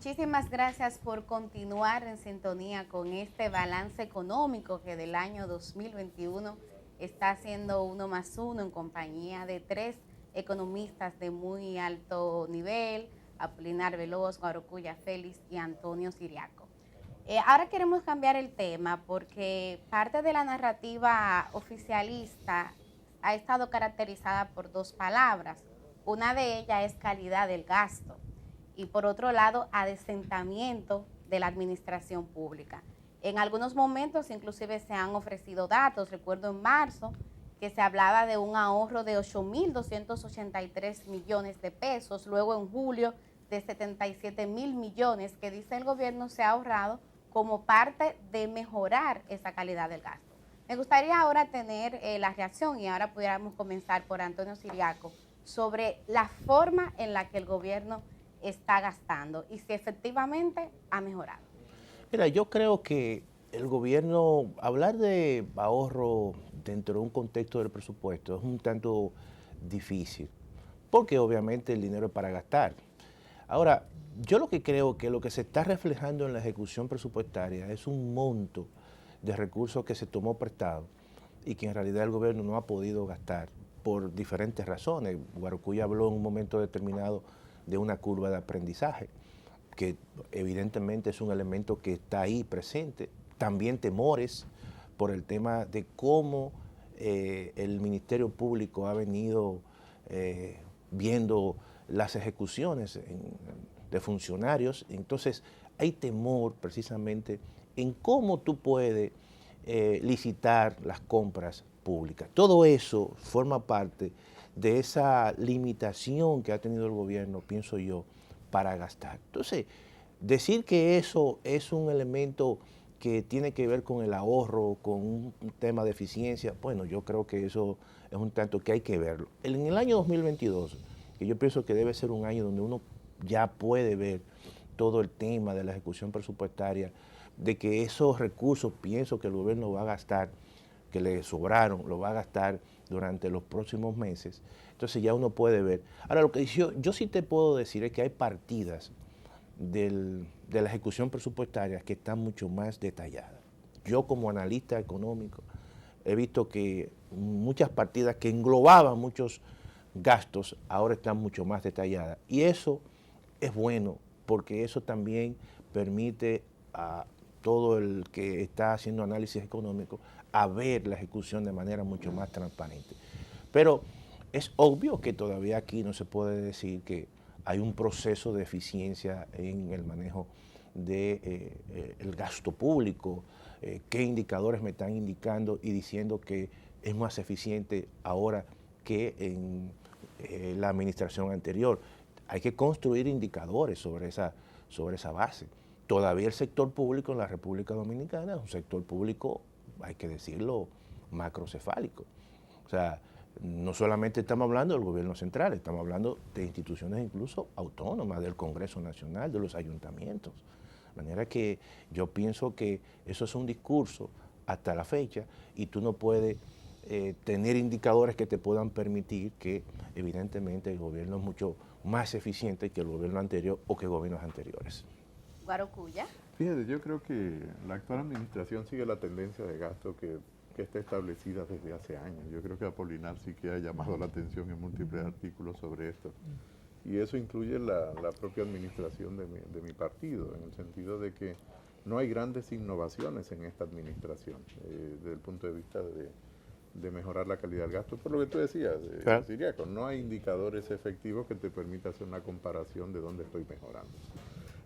Muchísimas gracias por continuar en sintonía con este balance económico que del año 2021 está haciendo uno más uno en compañía de tres economistas de muy alto nivel, Apolinar Veloz, Guarocuya Félix y Antonio Siriaco. Ahora queremos cambiar el tema porque parte de la narrativa oficialista ha estado caracterizada por dos palabras. Una de ellas es calidad del gasto y por otro lado, adesentamiento de la administración pública. En algunos momentos inclusive se han ofrecido datos, recuerdo en marzo que se hablaba de un ahorro de 8.283 millones de pesos, luego en julio de 77.000 millones que dice el gobierno se ha ahorrado como parte de mejorar esa calidad del gasto. Me gustaría ahora tener la reacción y ahora pudiéramos comenzar por Antonio Siriaco sobre la forma en la que el gobierno está gastando y si efectivamente ha mejorado. Mira, yo creo que el gobierno, hablar de ahorro dentro de un contexto del presupuesto es un tanto difícil, porque obviamente el dinero es para gastar. Ahora, yo lo que creo que lo que se está reflejando en la ejecución presupuestaria es un monto de recursos que se tomó prestado y que en realidad el gobierno no ha podido gastar por diferentes razones. Guarocuya habló en un momento determinado de una curva de aprendizaje, que evidentemente es un elemento que está ahí presente. También temores por el tema de cómo el Ministerio Público ha venido viendo las ejecuciones de funcionarios. Entonces hay temor precisamente en cómo tú puedes licitar las compras públicas. Todo eso forma parte de esa limitación que ha tenido el gobierno, pienso yo, para gastar. Entonces, decir que eso es un elemento que tiene que ver con el ahorro, con un tema de eficiencia, bueno, yo creo que eso es un tanto que hay que verlo. En el año 2022, que yo pienso que debe ser un año donde uno ya puede ver todo el tema de la ejecución presupuestaria, de que esos recursos pienso que el gobierno va a gastar, que le sobraron, lo va a gastar durante los próximos meses. Entonces ya uno puede ver. Ahora, lo que yo sí te puedo decir es que hay partidas de la ejecución presupuestaria que están mucho más detalladas. Yo como analista económico he visto que muchas partidas que englobaban muchos gastos ahora están mucho más detalladas. Y eso es bueno porque eso también permite a todo el que está haciendo análisis económico a ver la ejecución de manera mucho más transparente. Pero es obvio que todavía aquí no se puede decir que hay un proceso de eficiencia en el manejo del gasto público, qué indicadores me están indicando y diciendo que es más eficiente ahora que en la administración anterior. Hay que construir indicadores sobre esa base. Todavía el sector público en la República Dominicana es un sector público, hay que decirlo, macrocefálico. O sea, no solamente estamos hablando del gobierno central, estamos hablando de instituciones incluso autónomas, del Congreso Nacional, de los ayuntamientos. De manera que yo pienso que eso es un discurso hasta la fecha y tú no puedes tener indicadores que te puedan permitir que evidentemente el gobierno es mucho más eficiente que el gobierno anterior o que gobiernos anteriores. Guarocuya. Fíjate, yo creo que la actual administración sigue la tendencia de gasto que está establecida desde hace años. Yo creo que Apolinar sí que ha llamado la atención en múltiples artículos sobre esto. Y eso incluye la propia administración de mi partido, en el sentido de que no hay grandes innovaciones en esta administración, desde el punto de vista de mejorar la calidad del gasto. Por lo que tú decías, Claro. Siriaco, no hay indicadores efectivos que te permitan hacer una comparación de dónde estoy mejorando.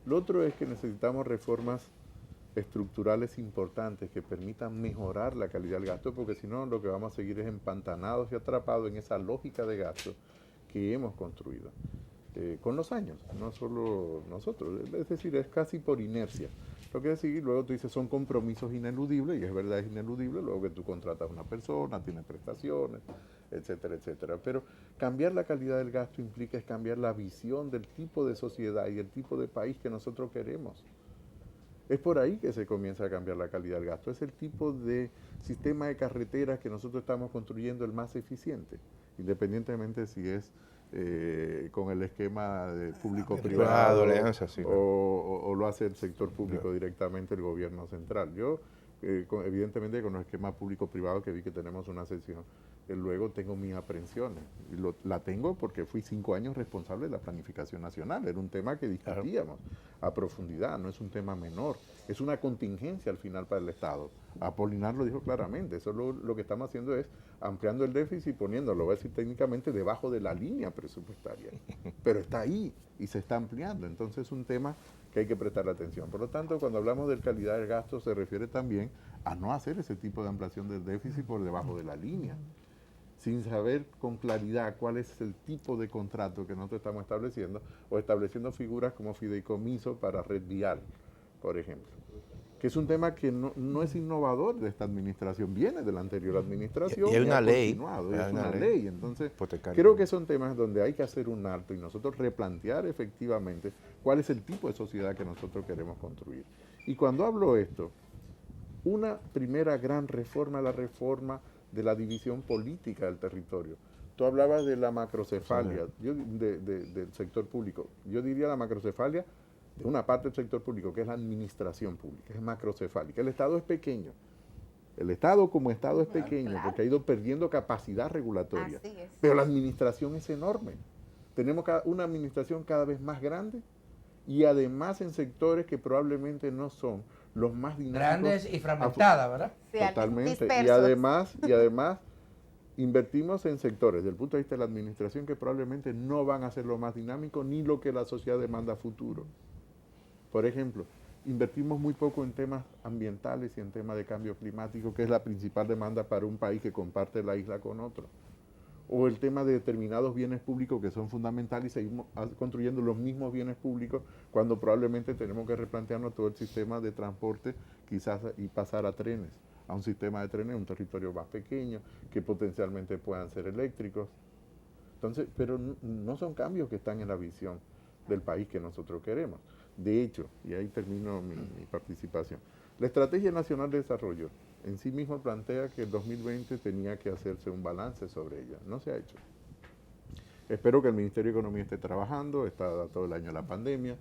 Lo otro es que necesitamos reformas estructurales importantes que permitan mejorar la calidad del gasto, porque si no lo que vamos a seguir es empantanados y atrapados en esa lógica de gasto que hemos construido con los años, no solo nosotros, es decir, es casi por inercia. Lo que decir, luego tú dices son compromisos ineludibles, y es verdad, es ineludible, luego que tú contratas a una persona, tienes prestaciones, etcétera, etcétera. Pero cambiar la calidad del gasto implica es cambiar la visión del tipo de sociedad y el tipo de país que nosotros queremos. Es por ahí que se comienza a cambiar la calidad del gasto. Es el tipo de sistema de carreteras que nosotros estamos construyendo el más eficiente, independientemente si es con el esquema de público-privado, público-privado, sí, o lo hace el sector público directamente, el gobierno central. Yo, evidentemente, con el esquema público-privado, que vi que tenemos una sesión, luego tengo mis aprensiones. Y la tengo porque fui 5 años responsable de la planificación nacional. Era un tema que discutíamos a profundidad, no es un tema menor. Es una contingencia al final para el Estado. Apolinar lo dijo claramente. Eso lo que estamos haciendo es ampliando el déficit y poniéndolo, voy a decir técnicamente, debajo de la línea presupuestaria. Pero está ahí y se está ampliando. Entonces es un tema que hay que prestar atención. Por lo tanto, cuando hablamos de calidad del gasto, se refiere también a no hacer ese tipo de ampliación del déficit por debajo de la línea, sin saber con claridad cuál es el tipo de contrato que nosotros estamos estableciendo, o estableciendo figuras como fideicomiso para red vial, por ejemplo, que es un tema que no es innovador de esta administración, viene de la anterior administración y hay una ley, es una ley. Entonces, hipotecaria. creo que son temas donde hay que hacer un alto y nosotros replantear efectivamente cuál es el tipo de sociedad que nosotros queremos construir. Y cuando hablo esto, una primera gran reforma, la reforma de la división política del territorio. Tú hablabas de la macrocefalia del sector público. Yo diría la macrocefalia de una parte del sector público, que es la administración pública, es macrocefálica. El Estado es pequeño. El Estado como Estado es pequeño, claro, porque ha ido perdiendo capacidad regulatoria. Pero la administración es enorme. Tenemos una administración cada vez más grande y además en sectores que probablemente no son los más dinámicos. Grandes y fragmentadas, ¿verdad? Sí, totalmente. dispersos. Y además invertimos en sectores, desde el punto de vista de la administración, que probablemente no van a ser lo más dinámico ni lo que la sociedad demanda a futuro. Por ejemplo, invertimos muy poco en temas ambientales y en temas de cambio climático, que es la principal demanda para un país que comparte la isla con otro. O el tema de determinados bienes públicos que son fundamentales y seguimos construyendo los mismos bienes públicos cuando probablemente tenemos que replantearnos todo el sistema de transporte quizás y pasar a trenes, a un sistema de trenes, un territorio más pequeño, que potencialmente puedan ser eléctricos. Entonces, pero no son cambios que están en la visión del país que nosotros queremos. De hecho, y ahí termino mi participación, la Estrategia Nacional de Desarrollo en sí mismo plantea que el 2020 tenía que hacerse un balance sobre ella. No se ha hecho. Espero que el Ministerio de Economía esté trabajando, está todo el año la pandemia,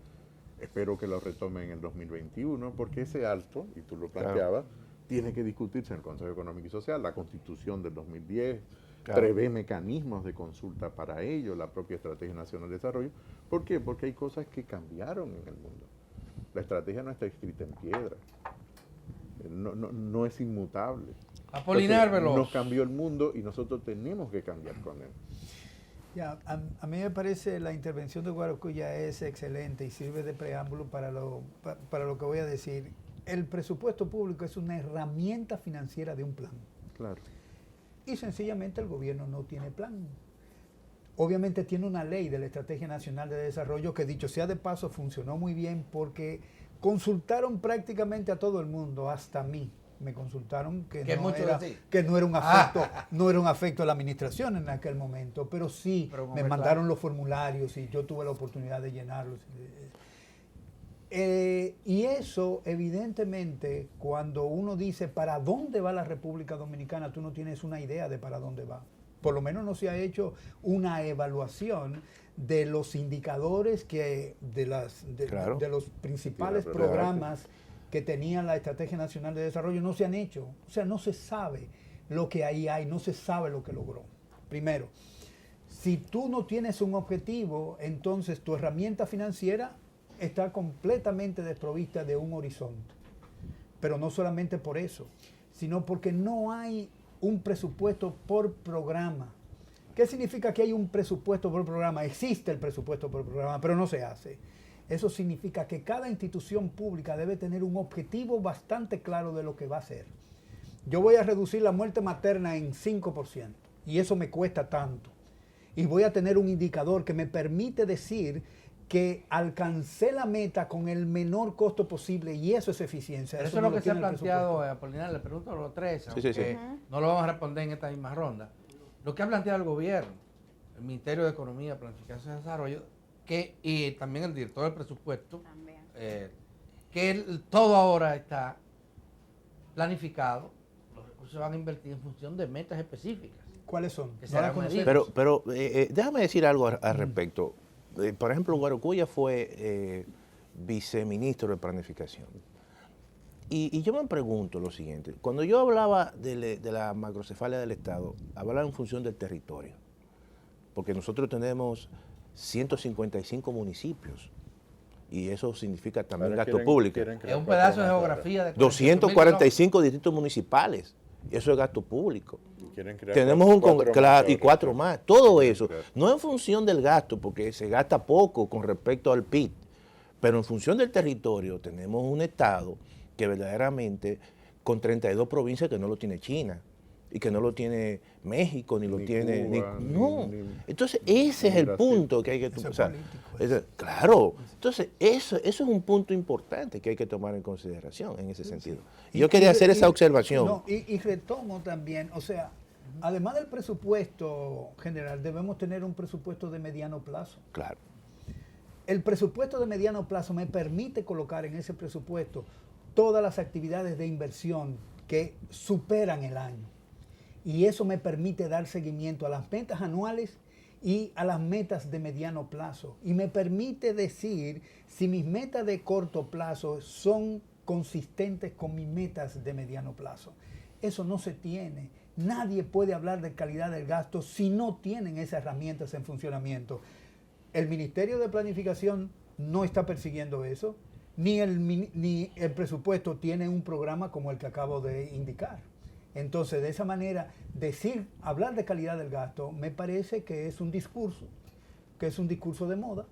espero que lo retomen en el 2021, porque ese alto, y tú lo planteabas, tiene que discutirse en el Consejo Económico y Social. La Constitución del 2010 prevé mecanismos de consulta para ello, la propia Estrategia Nacional de Desarrollo. ¿Por qué? Porque hay cosas que cambiaron en el mundo. La estrategia no está escrita en piedra. No es inmutable. Apolinar Veloz. Nos cambió el mundo y nosotros tenemos que cambiar con él. Ya, a mí me parece la intervención de Guarocuya es excelente y sirve de preámbulo para lo que voy a decir. El presupuesto público es una herramienta financiera de un plan. Claro. Y sencillamente el gobierno no tiene plan. Obviamente tiene una ley de la Estrategia Nacional de Desarrollo que, dicho sea de paso, funcionó muy bien porque consultaron prácticamente a todo el mundo, hasta a mí. Me consultaron que no era un afecto, no era un afecto a la administración en aquel momento, pero sí me mandaron los formularios y yo tuve la oportunidad de llenarlos. Y eso, evidentemente, cuando uno dice para dónde va la República Dominicana, tú no tienes una idea de para dónde va. Por lo menos no se ha hecho una evaluación de los indicadores de los principales programas que tenía la Estrategia Nacional de Desarrollo. No se han hecho. O sea, no se sabe lo que ahí hay, no se sabe lo que logró. Primero, si tú no tienes un objetivo, entonces tu herramienta financiera está completamente desprovista de un horizonte. Pero no solamente por eso, sino porque no hay un presupuesto por programa. ¿Qué significa que hay un presupuesto por programa? Existe el presupuesto por programa, pero no se hace. Eso significa que cada institución pública debe tener un objetivo bastante claro de lo que va a hacer. Yo voy a reducir la muerte materna en 5% y eso me cuesta tanto. Y voy a tener un indicador que me permite decir que alcancé la meta con el menor costo posible y eso es eficiencia. Eso es lo que se ha planteado, Apolinar, le pregunto a los tres, aunque no lo vamos a responder en esta misma ronda. Lo que ha planteado el gobierno, el Ministerio de Economía, Planificación y Desarrollo, y también el director del presupuesto, que todo ahora está planificado, los recursos recursos se van a invertir en función de metas específicas. ¿Cuáles son? Que serán conocemos. Pero déjame decir algo al respecto. Por ejemplo, Guarocuya fue viceministro de Planificación. Y yo me pregunto lo siguiente. Cuando yo hablaba de la macrocefalia del Estado, hablaba en función del territorio. Porque nosotros tenemos 155 municipios. Y eso significa también gasto público. Es un pedazo de geografía. De 245 distritos municipales. Y eso es gasto público. Tenemos y cuatro más. Todo eso. No en función del gasto, porque se gasta poco con respecto al PIB. Pero en función del territorio, tenemos un Estado que verdaderamente, con 32 provincias que no lo tiene China, y que no lo tiene México, ni lo tiene... Cuba, no. Entonces, ese es el punto que hay que tomar. Claro. Entonces, eso es un punto importante que hay que tomar en consideración en ese sentido. Y yo quería hacer esa observación. No, y retomo también, o sea, además del presupuesto general, debemos tener un presupuesto de mediano plazo. Claro. El presupuesto de mediano plazo me permite colocar en ese presupuesto todas las actividades de inversión que superan el año. Y eso me permite dar seguimiento a las metas anuales y a las metas de mediano plazo. Y me permite decir si mis metas de corto plazo son consistentes con mis metas de mediano plazo. Eso no se tiene. Nadie puede hablar de calidad del gasto si no tienen esas herramientas en funcionamiento. El Ministerio de Planificación no está persiguiendo eso, ni el presupuesto tiene un programa como el que acabo de indicar. Entonces, de esa manera, hablar de calidad del gasto me parece que es un discurso de moda,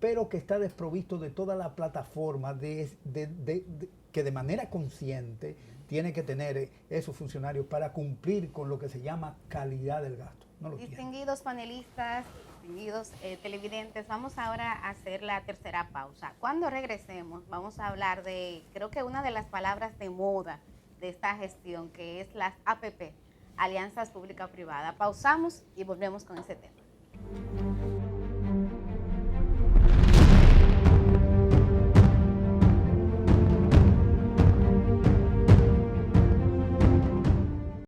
pero que está desprovisto de toda la plataforma que de manera consciente tiene que tener esos funcionarios para cumplir con lo que se llama calidad del gasto. No lo Distinguidos panelistas, distinguidos televidentes, vamos ahora a hacer la tercera pausa. Cuando regresemos, vamos a hablar de, creo que una de las palabras de moda de esta gestión, que es las APP, Alianzas Pública-Privada. Pausamos y volvemos con ese tema.